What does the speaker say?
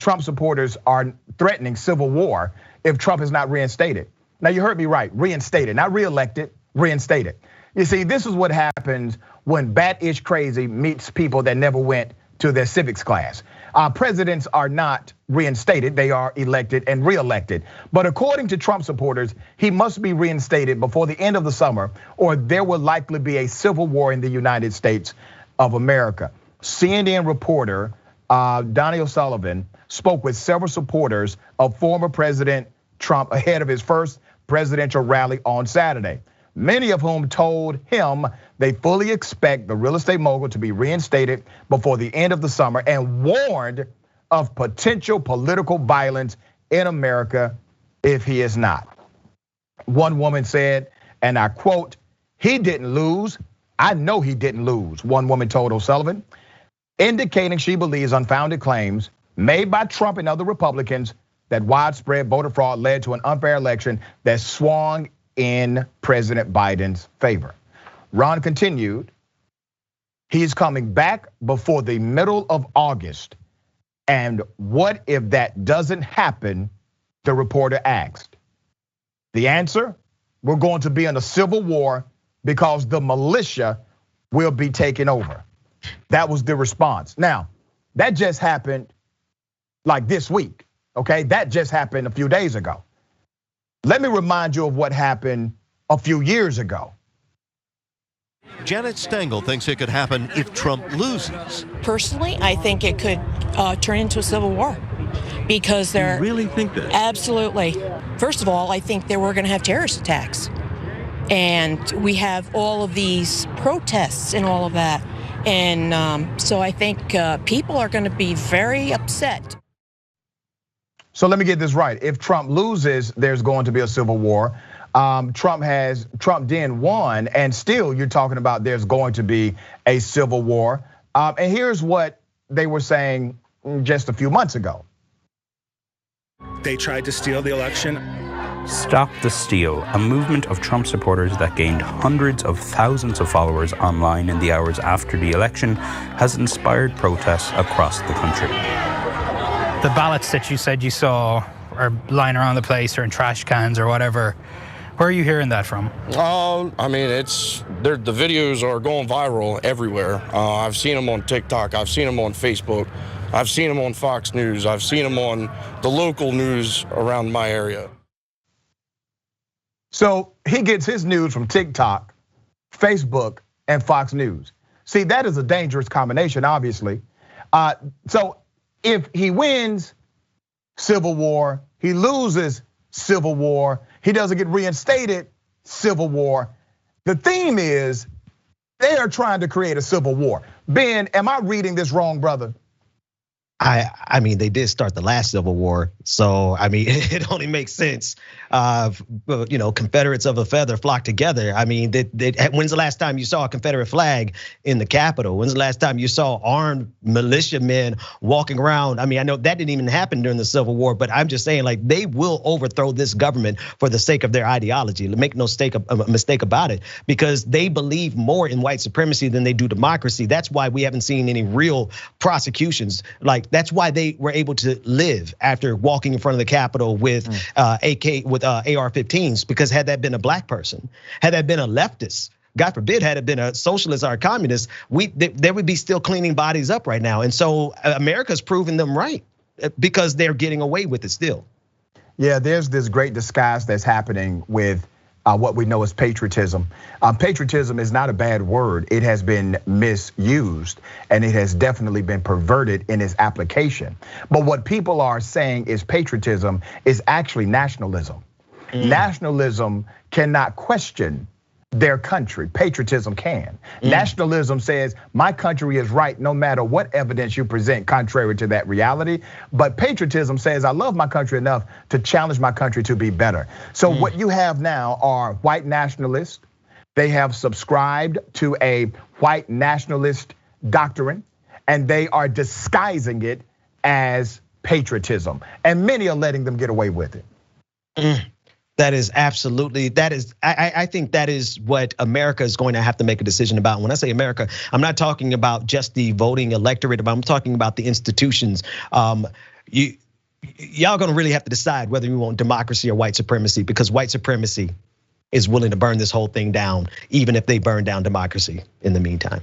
Trump supporters are threatening civil war if Trump is not reinstated. Now you heard me right, reinstated, not reelected, reinstated. You see, this is what happens when bat-ish crazy meets people that never went to their civics class. Presidents are not reinstated, they are elected and reelected. But according to Trump supporters, he must be reinstated before the end of the summer, or there will likely be a civil war in the United States of America. CNN reporter Donie O'Sullivan spoke with several supporters of former President Trump ahead of his first presidential rally on Saturday. Many of whom told him they fully expect the real estate mogul to be reinstated before the end of the summer and warned of potential political violence in America if he is not. One woman said, and I quote, "He didn't lose. I know he didn't lose," one woman told O'Sullivan, indicating she believes unfounded claims made by Trump and other Republicans that widespread voter fraud led to an unfair election that swung in President Biden's favor. Ron continued, he's coming back before the middle of August. And what if that doesn't happen? The reporter asked. The answer, we're going to be in a civil war because the militia will be taking over. That was the response. Now, that just happened like this week, okay? That just happened a few days ago. Let me remind you of what happened a few years ago. Janet Stengel thinks it could happen if Trump loses. Personally, I think it could turn into a civil war because they're. You really think that? Absolutely. First of all, I think that we're going to have terrorist attacks. And we have all of these protests and all of that. And so I think people are going to be very upset. So let me get this right. If Trump loses, there's going to be a civil war. Trump then won, and still you're talking about there's going to be a civil war. And here's what they were saying just a few months ago. They tried to steal the election. Stop the Steal, a movement of Trump supporters that gained hundreds of thousands of followers online in the hours after the election, has inspired protests across the country. The ballots that you said you saw are lying around the place or in trash cans or whatever. Where are you hearing that from? I mean, the videos are going viral everywhere. I've seen them on TikTok. I've seen them on Facebook. I've seen them on Fox News. I've seen them on the local news around my area. So he gets his news from TikTok, Facebook, and Fox News. See, that is a dangerous combination, obviously. So if he wins, civil war, he loses, civil war, he doesn't get reinstated, civil war. The theme is they are trying to create a civil war. Ben, am I reading this wrong, brother? I mean, they did start the last Civil War, so I mean, it only makes sense. Confederates of a feather flock together. I mean, when's the last time you saw a Confederate flag in the Capitol? When's the last time you saw armed militiamen walking around? I mean, I know that didn't even happen during the Civil War, but I'm just saying, like, they will overthrow this government for the sake of their ideology. Make no mistake about it, because they believe more in white supremacy than they do democracy. That's why we haven't seen any real prosecutions. Like, that's why they were able to live after walking in front of the Capitol with AR-15s, because had that been a black person, had that been a leftist, God forbid, had it been a socialist or a communist, they would be still cleaning bodies up right now. And so America's proven them right because they're getting away with it still. Yeah, there's this great disguise that's happening with what we know as patriotism. Patriotism is not a bad word. It has been misused and it has definitely been perverted in its application. But what people are saying is patriotism is actually nationalism. Nationalism cannot question their country. Patriotism can. Nationalism says my country is right no matter what evidence you present contrary to that reality. But patriotism says I love my country enough to challenge my country to be better. So what you have now are white nationalists. They have subscribed to a white nationalist doctrine, and they are disguising it as patriotism. And many are letting them get away with it. That is absolutely, I think that is what America is going to have to make a decision about. When I say America, I'm not talking about just the voting electorate, but I'm talking about the institutions. y'all gonna really have to decide whether you want democracy or white supremacy, because white supremacy is willing to burn this whole thing down, even if they burn down democracy in the meantime.